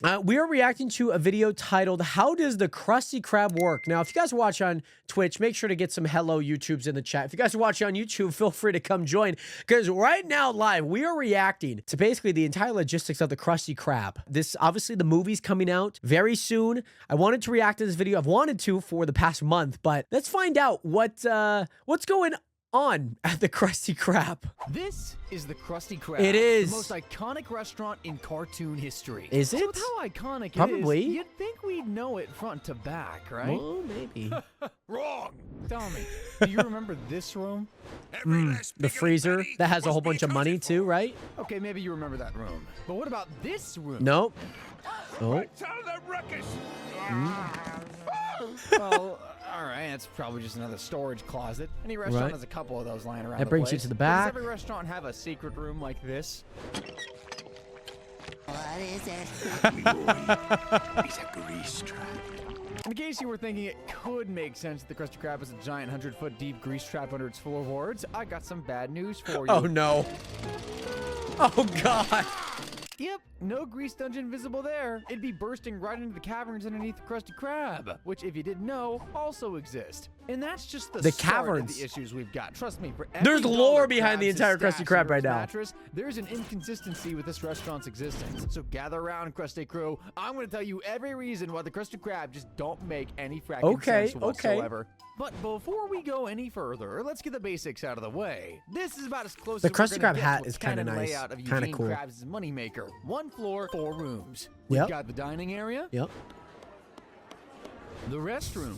We are reacting to a video titled, How Does the Krusty Krab Work? Now, if you guys watch on Twitch, make sure to get some hello YouTubes in the chat. If you guys are watching on YouTube, feel free to come join, because right now, live, we are reacting to basically the entire logistics of the Krusty Krab. This, obviously, the movie's coming out very soon. I wanted to react to this video. I've wanted to for the past month, but let's find out what's going on at the Krusty Krab. This is the Krusty Krab. It is. The most iconic restaurant in cartoon history. Is it? So with how iconic Probably. it is, you'd think we'd know it front to back, right? Well, maybe. Wrong. Tell me, do you remember this room? The freezer that has a whole bunch of money too, right? Okay, maybe you remember that room. But what about this room? Nope. Oh. Well, all right, it's probably just another storage closet. Any restaurant Right. has a couple of those lying around. That brings you to the back. Does every restaurant have a secret room like this? What is it? It's a grease trap. In case you were thinking it could make sense that the Krusty Krab is a giant 100-foot deep grease trap under its floorboards, I got some bad news for you. Oh no. Oh god. Yep, no grease dungeon visible there. It'd be bursting right into the caverns underneath the Krusty Krab, which, if you didn't know, also exist. And that's just the start caverns. of the issues we've got. Trust me, for There's every lore dollar behind the Krabs entire is Krusty stashed Krab under right his now. mattress, there's an inconsistency with this restaurant's existence. So gather around, Krusty Crew. I'm going to tell you every reason why the Krusty Krab just don't make any fracking sense whatsoever. But before we go any further, let's get the basics out of the way. This is about as close The as we're Krusty gonna Krab get hat to a is kinda canon nice, layout of kinda Eugene cool. Krabs' moneymaker. 1 floor, 4 rooms. We've Yep. got the dining area, Yep. the restroom,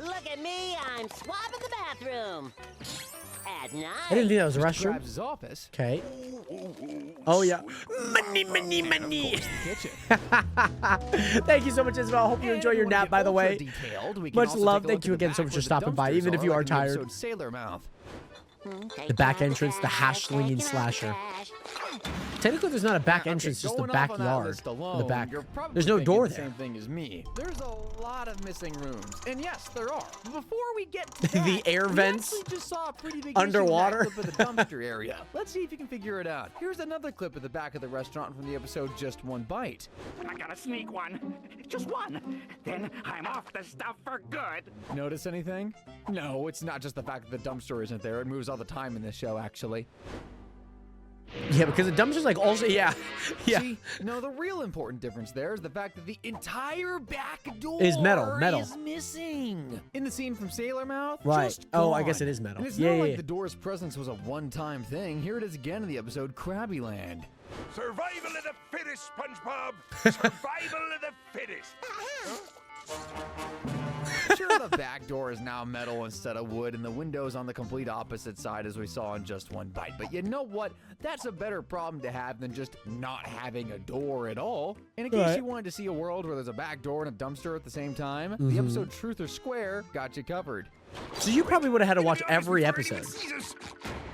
Look at me, I'm swabbing the bathroom. At night. I didn't think that was a restroom. Krabs' office, Okay. Oh yeah. Money, money, money. the kitchen. Thank you so much, Isabel. I hope you enjoy your nap, by the way. Much love. Thank you again so much for stopping by, even if you are tired. Sailor Mouth. The back entrance, the hash slinging slasher. Technically, there's not a back entrance, just the Going off on that backyard. list The alone, back. you're probably There's no thinking door the there. Same thing as me. There's a lot of missing rooms, and yes, there are. But before we get to that, The air vents we actually just saw a pretty big underwater. issue in that clip of the dumpster area. Let's see if you can figure it out. Here's another clip of the back of the restaurant from the episode Just One Bite. I gotta sneak one. Just one. Then I'm off the stuff for good. Notice anything? No, it's not just the fact that the dumpster isn't there. It moves all the time in this show, actually. Yeah, because the dumpster's like also, yeah. Yeah. See, no, the real important difference there is the fact that the entire back door Is metal. is missing. In the scene from Sailor Mouth, Right. just Oh, I gone. guess it is metal. And it's Yeah, not yeah, like yeah. the door's presence was a one-time thing. Here it is again in the episode Krabby Land. Survival of the fittest, SpongeBob. Survival of the fittest. Sure, the back door is now metal instead of wood, and the window's on the complete opposite side as we saw in Just One Bite. But you know what? That's a better problem to have than just not having a door at all. And in case Right. you wanted to see a world where there's a back door and a dumpster at the same time, Mm-hmm. the episode Truth or Square got you covered. So you probably would have had to watch every episode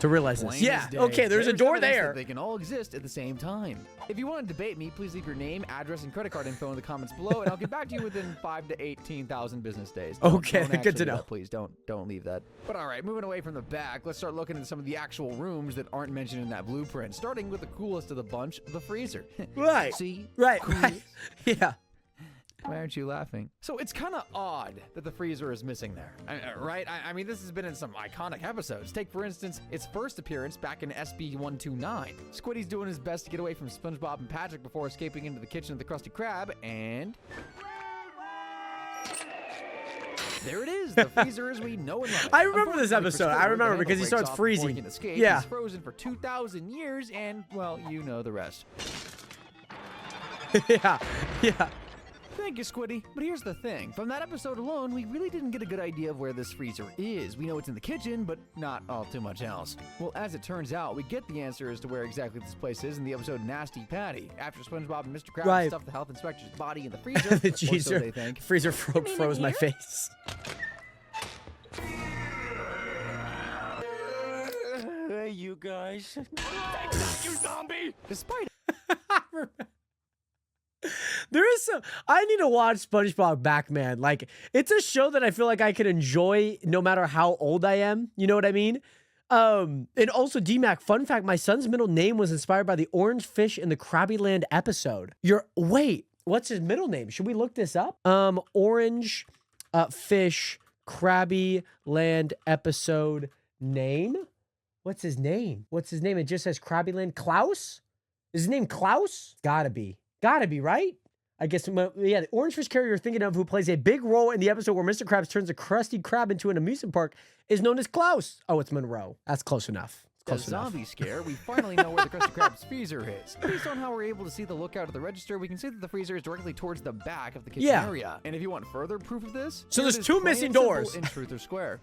to realize this. Plain Yeah, as day. okay, there's a door evidence that there. They can all exist at the same time. If you want to debate me, please leave your name, address, and credit card info in the comments below, and I'll get back to you within 5 to 18,000 business days. Okay, don't good to actually do know. that, please don't leave that. But all right, moving away from the back, let's start looking at some of the actual rooms that aren't mentioned in that blueprint. Starting with the coolest of the bunch, the freezer. Right. See? Right, Cool. right. Yeah. Why aren't you laughing? So it's kind of odd that the freezer is missing there, right? I mean, this has been in some iconic episodes. Take, for instance, its first appearance back in SB129. Squiddy's doing his best to get away from SpongeBob and Patrick before escaping into the kitchen of the Krusty Krab, and there it is, the freezer as we know and love it. I remember this Unfortunately for episode. I Squidward, remember the because he handle starts breaks off before he freezing. can escape. Yeah. He's frozen for 2,000 years, and, well, you know the rest. Yeah. Yeah. Thank you, Squiddy. But here's the thing. From that episode alone, we really didn't get a good idea of where this freezer is. We know it's in the kitchen, but not all too much else. Well, as it turns out, we get the answer as to where exactly this place is in the episode Nasty Patty. After SpongeBob and Mr. Krabs Right. stuff the health inspector's body in the freezer, The or so freezer, they think. freezer froze my face. Hey, you guys. Thanks, you zombie. Despite There is some. I need to watch SpongeBob back, man. Like, it's a show that I feel like I could enjoy no matter how old I am. You know what I mean? And also, DMAC, fun fact, my son's middle name was inspired by the orange fish in the Krabby Land episode. Wait, what's his middle name? Should we look this up? Orange Fish Krabby Land episode name. What's his name? What's his name? It just says Krabby Land. Klaus? Is his name Klaus? Gotta be, right? I guess, yeah, the orange fish carrier you're thinking of, who plays a big role in the episode where Mr. Krabs turns a Krusty Krab into an amusement park, is known as Klaus. Oh, it's Monroe. That's close enough. Close enough. Zombie scare, we finally know where the Krusty Krab's freezer is. Based on how we're able to see the lookout of the register, we can see that the freezer is directly towards the back of the kitchen area. And if you want further proof of this, so there's it is two plain missing and simple doors in Truth or Square.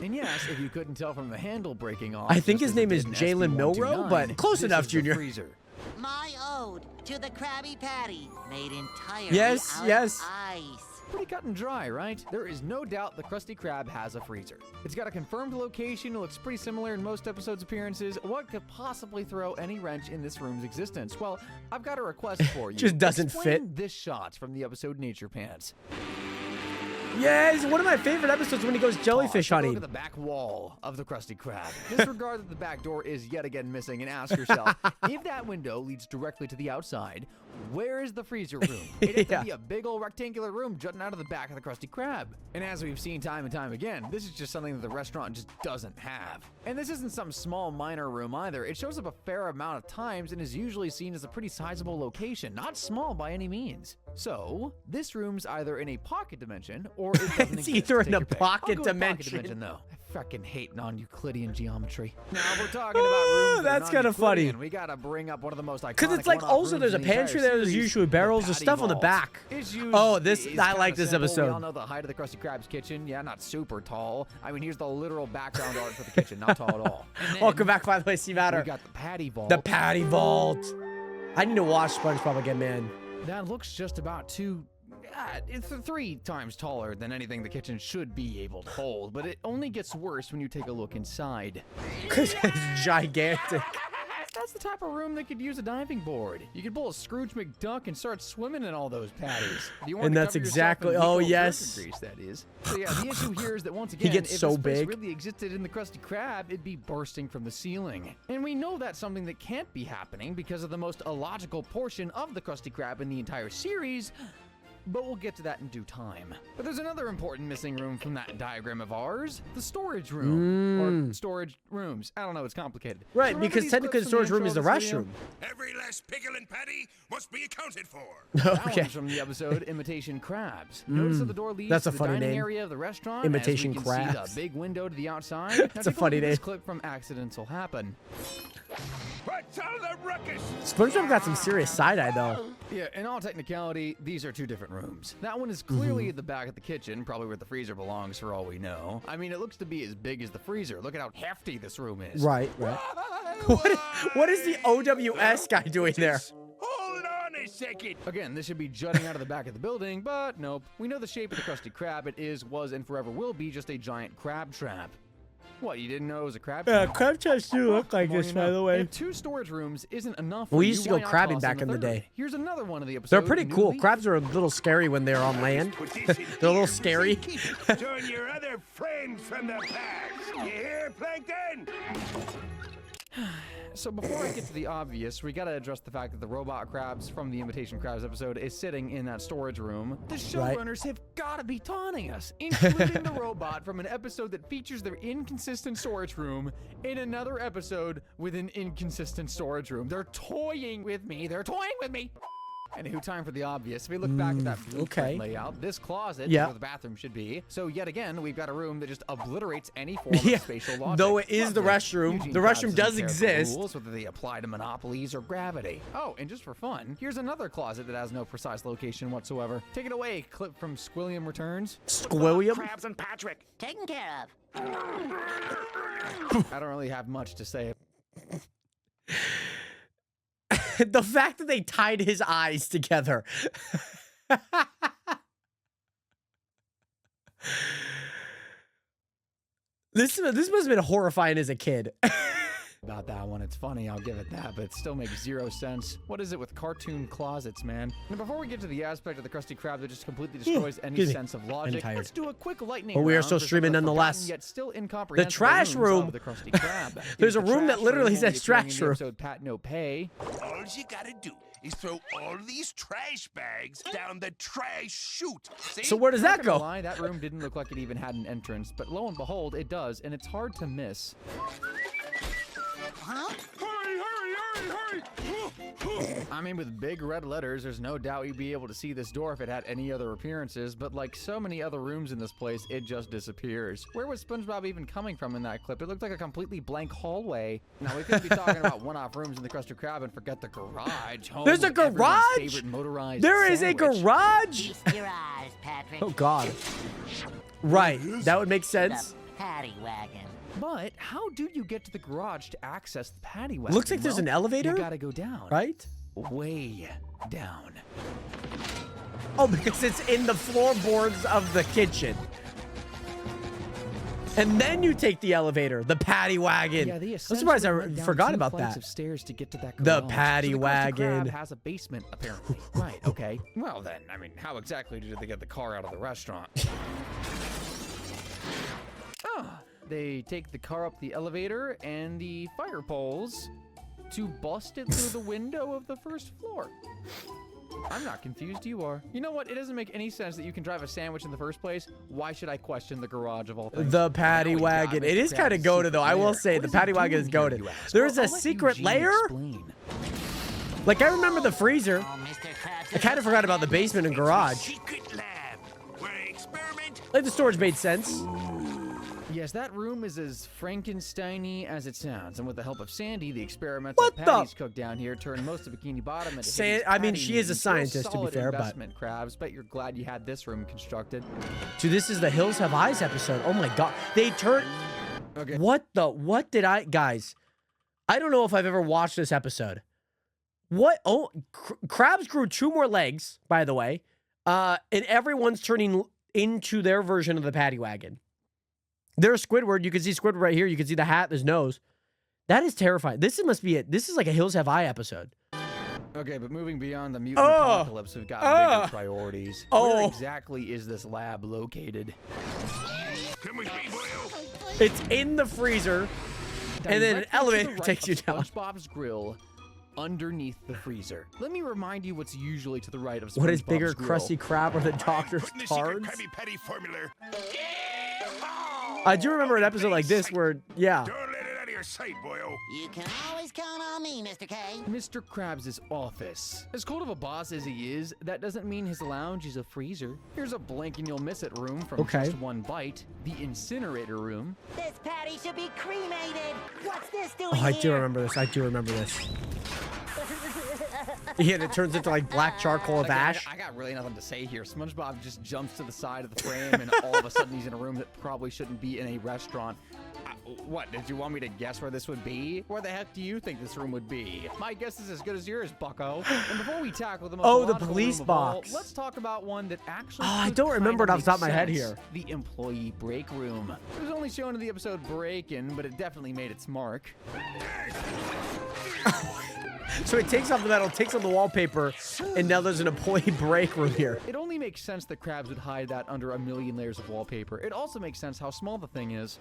And yes, if you couldn't tell from the handle breaking off, I think just his as name it is did in Jalen Milrow, SB129, but close this enough, is the Junior. Freezer. My ode to the Krabby Patty, made entirely Yes, out yes. of ice. Pretty cut and dry, right? There is no doubt the Krusty Krab has a freezer. It's got a confirmed location, it looks pretty similar in most episodes' appearances. What could possibly throw any wrench in this room's existence? Well, I've got a request for you. Just doesn't Explain fit. this shot from the episode Nature Pants. Yeah, it's one of my favorite episodes when he goes jellyfish Take a hunting. Look at the back wall of the Krusty Krab. Disregard that the back door is yet again missing and ask yourself, if that window leads directly to the outside, where is the freezer room? It'd have to be a big old rectangular room jutting out of the back of the Krusty Krab. And as we've seen time and time again, this is just something that the restaurant just doesn't have. And this isn't some small minor room either. It shows up a fair amount of times and is usually seen as a pretty sizable location, not small by any means. So, this room's either in a pocket dimension or it doesn't It's exist. either in Take a your pick. pocket I'll go with dimension. Pocket dimension though. I fucking hate non-Euclidean geometry. Now we're talking about rooms that are That's kinda funny. non-Euclidean. We gotta bring up one of the most iconic. Because it's like, one-off also rooms there's a in the entire pantry there, there's series, usually the barrels, there's patty stuff on the vault. back. It's used- Oh, this, it's I kinda like this simple. We all episode. know the height of the Krusty Krab's kitchen. Yeah, not super tall. I mean, here's the literal background art for the kitchen, not tall at all. And then Welcome back, by the way, Steve we Adder. got the patty vault. The patty vault. I need to watch SpongeBob again, man. That looks just about it's 3 times taller than anything the kitchen should be able to hold, but it only gets worse when you take a look inside. Because it's gigantic. That's the type of room that could use a diving board. You could pull a Scrooge McDuck and start swimming in all those patties. Do you want And to that's cover yourself exactly- in oh, Nico yes. Grease, that is. So yeah, the issue here is that once again, gets if so this place big. really existed in the Krusty Krab, it'd be bursting from the ceiling. And we know that's something that can't be happening because of the most illogical portion of the Krusty Krab in the entire series. But we'll get to that in due time. But there's another important missing room from that diagram of ours, the storage room. Or storage rooms. I don't know, it's complicated. Right, Remember because these technically clips the from storage room is the intro of this restroom. video? Every last pickle and patty must be accounted for. That Okay. one's from the episode Imitation Crabs. Notice that the door leads That's to a the funny dining name. area of the restaurant. Imitation as we can see Crabs. the big window to the outside. That's a funny This name. clip from Accidental Happen. What's all the ruckus? SpongeBob got some serious side-eye, though. Yeah, in all technicality, these are 2 different rooms. That one is clearly at the back of the kitchen, probably where the freezer belongs for all we know. I mean, it looks to be as big as the freezer. Look at how hefty this room is. Right, right. What is the OWS guy doing there? Hold on a second. Again, this should be jutting out of the back of the building, but nope. We know the shape of the Krusty Krab. It is, was, and forever will be just a giant crab trap. What, you didn't know it was a crab trap? crab traps do look like Well, this, you by know. the And way. if 2 storage rooms isn't enough. We for used you, to why go not crabbing toss back in the third? day. Here's another one of the episodes. They're pretty New cool. Leaf. Crabs are a little scary when they're on land. Put this in They're a little here scary. for safety. Join your other friends from the past. You hear, Plankton? So before I get to the obvious, we gotta address the fact that the robot crabs from the Imitation Crabs episode is sitting in that storage room. The Right. showrunners have gotta be taunting us, including the robot from an episode that features their inconsistent storage room in another episode with an inconsistent storage room. They're toying with me. They're toying with me. Anywho, time for the obvious. If we look back at that blueprint okay. layout, this closet Yeah. is where the bathroom should be. So yet again, we've got a room that just obliterates any form Yeah, of spatial logic. though it is the Lovely. restroom. Eugene The Krabs restroom doesn't does care for exist. rules, whether they apply to monopolies or gravity. Oh, and just for fun, here's another closet that has no precise location whatsoever. Take it away, clip from Squilliam Returns. Squilliam? Krabs and Patrick. Taken care of. I don't really have much to say. The fact that they tied his eyes together. This must have been horrifying as a kid. about that one. It's funny, I'll give it that, but it still makes zero sense. What is it with cartoon closets, man? And before we get to the aspect of the Krusty Krab that just completely destroys any sense of logic, let's do a quick lightning But we are round still for some streaming of the nonetheless. forgotten Yet still The incomprehensible trash rooms room. of the Krusty Krab. There's Here's a the room that trash literally room, says only appearing in trash the room. episode Pat No Pay. All you gotta do is throw all these trash bags down the trash chute. See? So where does that Not gonna go? lie, that room didn't look like it even had an entrance, but lo and behold, it does, and it's hard to miss. Huh? I mean, with big red letters, there's no doubt you'd be able to see this door if it had any other appearances, but like so many other rooms in this place, it just disappears. Where was SpongeBob even coming from in that clip? It looked like a completely blank hallway. Now, we could be talking about one-off rooms in the Krusty Krab and forget the garage. Home There's a of everyone's garage? favorite motorized There is a sandwich. garage? Feast your eyes, Patrick. Oh, God. Right. That would make sense. The paddy wagon. But how do you get to the garage to access the paddy wagon? Looks like there's Well, an elevator? You gotta go down. Right? Way down. Oh, because it's in the floorboards of the kitchen. And then you take the elevator, the paddy wagon. Yeah, they I'm surprised I essentially went down forgot 2 about flights that. of stairs to get to that The garage. paddy so the Krusty wagon. Krab has a basement, apparently. Right, okay. Well then, I mean, how exactly did they get the car out of the restaurant? They take the car up the elevator and the fire poles to bust it through the window of the first floor. I'm not confused, you are. You know what? It doesn't make any sense that you can drive a sandwich in the first place. Why should I question the garage of all things? The paddy Now we wagon. dive It into is kind of Krab's goated, though. I will secret say, lair. the What paddy is it wagon is doing here, goated. you ask? There's Well, a I'll let secret Eugene layer? explain. Like, I remember the freezer. Oh, Mr. Krabs. I kind of forgot about the basement and garage. Secret lab where I experiment. Like, the storage made sense. Yes, that room is as Frankenstein-y as it sounds, and with the help of Sandy, the experimental What the- patties cooked down here turn most of Bikini Bottom into I mean, she is a Real scientist, to be solid fair, but- investment, Krabs. Bet you're glad you had this room constructed. Dude, this is the Hills Have Eyes episode. Oh, my God. They turned... Okay. What did I... Guys, I don't know if I've ever watched this episode. What? Oh, Krabs grew 2 more legs, by the way. And everyone's turning into their version of the paddy wagon. There's Squidward. You can see Squidward right here. You can see the hat, his nose. That is terrifying. This must be it. This is like a Hills Have Eye episode. Okay, but moving beyond the mutant apocalypse, we've got bigger priorities. Where exactly is this lab located? Come with me, boyo. It's in the freezer, and then an Directly to elevator the right takes you of down. SpongeBob's grill, underneath the freezer. Let me remind you what's usually to the right of SpongeBob's What is bigger, grill. Krusty Krab or the Doctor's Putting the secret cards? Krabby Patty formula. I do remember an episode like this where, yeah. Don't let it out of your sight, boyo. You can always count on me, Mr. K. Mr. Krabs' office. As cold of a boss as he is, that doesn't mean his lounge is a freezer. Here's a blink and you'll miss it room from Okay. just one bite. The incinerator room. This patty should be cremated. What's this doing Oh, I do here? remember this. I do remember this. Yeah, and it turns into like black charcoal of Okay, ash. I got really nothing to say here. SpongeBob just jumps to the side of the frame and all of a sudden he's in a room that probably shouldn't be in a restaurant. What, did you want me to guess where this would be? Where the heck do you think this room would be? My guess is as good as yours, bucko. And before we tackle the most Oh, the illogical police room of all, box. let's talk about one that actually Oh, I could don't remember it kinda off the top of make my head sense. here. The employee break room. It was only shown in the episode Break-In, but it definitely made its mark. So it takes off the metal, takes off the wallpaper, and now there's an employee break room here. It only makes sense that Krabs would hide that under a million layers of wallpaper. It also makes sense how small the thing is.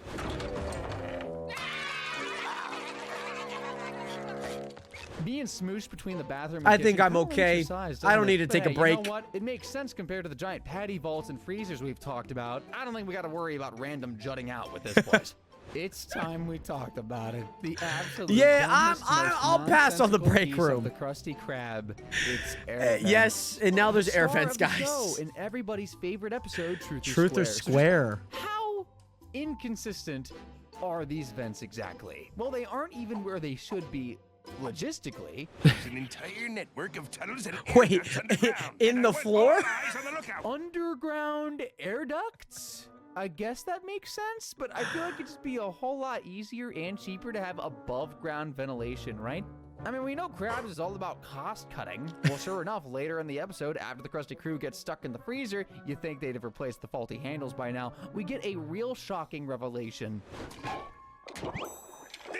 Being smooshed between the bathroom and I think kitchen I'm kinda limits okay. your size, I don't doesn't need it? to But take a hey, break. You know what? It makes sense compared to the giant patty vaults and freezers we've talked about. I don't think we got to worry about random jutting out with this place. It's time we talked about it. The absolute Yeah, dumbest, most I'll pass on the nonsensical break piece room. of the Krusty Krab. It's air vents. Yes, and now there's air Star vents, of the show guys. in everybody's favorite episode, Truth or Square. How inconsistent are these vents exactly? Well, they aren't even where they should be logistically. There's an entire network of tunnels and air Wait, ducts underground, in and the I want floor? all eyes on the lookout. Underground air ducts? I guess that makes sense, but I feel like it'd just be a whole lot easier and cheaper to have above ground ventilation, right? I mean, we know Krabs is all about cost cutting. Well, sure enough, later in the episode, after the Krusty crew gets stuck in the freezer, you'd think they'd have replaced the faulty handles by now. We get a real shocking revelation.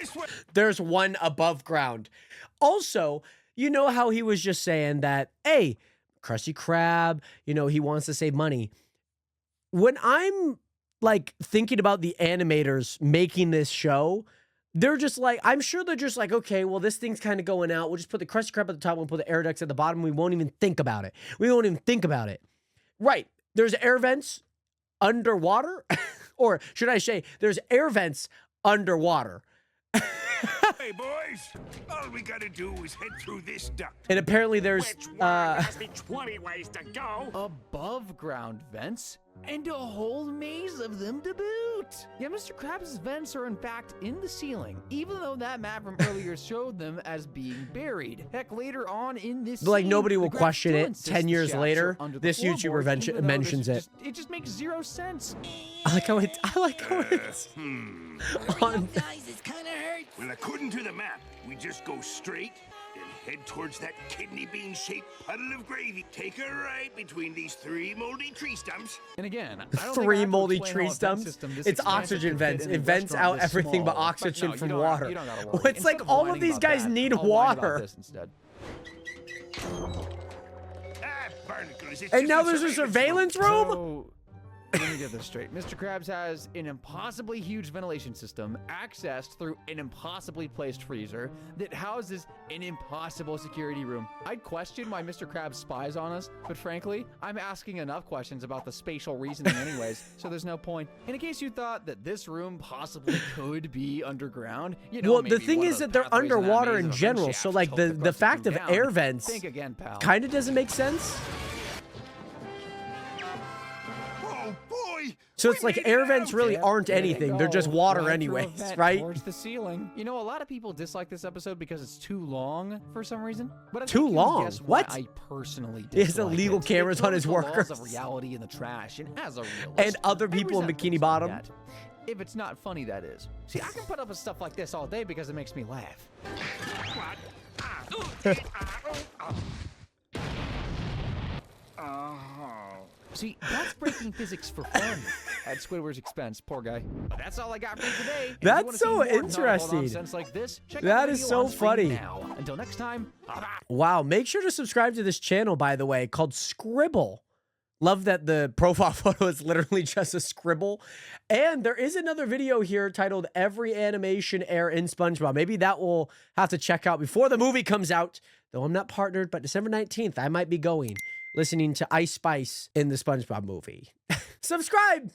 This way. There's one above ground. Also, you know how he was just saying that, hey, Krusty Krab, you know, he wants to save money. When I'm like thinking about the animators making this show, they're just like, I'm sure they're just like, okay, well, this thing's kind of going out. We'll just put the Krusty Krab at the top. We'll put the air ducts at the bottom. We won't even think about it. We won't even think about it. Right. There's air vents underwater. Or should I say, there's air vents underwater. Hey, boys. All we gotta do is head through this duct. And apparently there's, Which one? There must be 20 ways to go. Above ground vents, and a whole maze of them to boot. Yeah, Mr. Krabs' vents are in fact in the ceiling, even though that map from earlier showed them as being buried. Heck, later on in this like, scene, nobody the will Krabs question still it insist 10 the years shafts later. are under the This YouTuber floorboards, even though mentions it. it just makes zero sense. I like how it's on. Well, according to the map, we just go straight and head towards that kidney bean-shaped puddle of gravy. Take a right between these 3 moldy tree stumps. And again, I don't think I 3 have to moldy explain tree how a vent stumps. system this It's expansive oxygen could fit vents. in It a vents restaurant out this everything but small. oxygen No, from you don't- water. you don't gotta Well, worry. it's like Instead of all of whining these about guys that, need I'll whine about water. this instead. Ah, barnacles. It's And just now a there's a surveillance surveillance room? So, let me get this straight. Mr. Krabs has an impossibly huge ventilation system accessed through an impossibly placed freezer that houses an impossible security room. I'd question why Mr. Krabs spies on us, but frankly, I'm asking enough questions about the spatial reasoning anyways, so there's no point. And in case you thought that this room possibly could be underground, you know, Well, the maybe thing one of is those that they're pathways in that underwater maze in of a vent general, shaft so like took the Krusty fact of down. air vents Think again, pal. kind of doesn't make sense. Oh, boy. So it's We like made air it vents out. really Yep, aren't there they anything. They're go. just water Right through a anyways, vent right? Towards the ceiling. You know, a lot of people dislike this episode because it's too long for some reason. But I Too think you can long? guess why What? I personally He has dislike illegal it. cameras It on his throws the laws workers. of reality in the trash, and as a realist, And other I people in resent Bikini things like Bottom. that. If it's not funny, that is. See, I can put up with stuff like this all day because it makes me laugh. What? Ah, oh. See, that's breaking physics for fun at Squidward's expense. Poor guy. But that's all I got for you today. If you That's wanna see so more interesting. nonsense like this, check out That the is video so on screen funny. now. Until next time, bye-bye. Wow, make sure to subscribe to this channel, by the way, called Scribble. Love that the profile photo is literally just a scribble. And there is another video here titled Every Animation Air in SpongeBob. Maybe that will have to check out before the movie comes out. Though I'm not partnered, but December 19th, I might be going, listening to Ice Spice in the SpongeBob movie. Subscribe!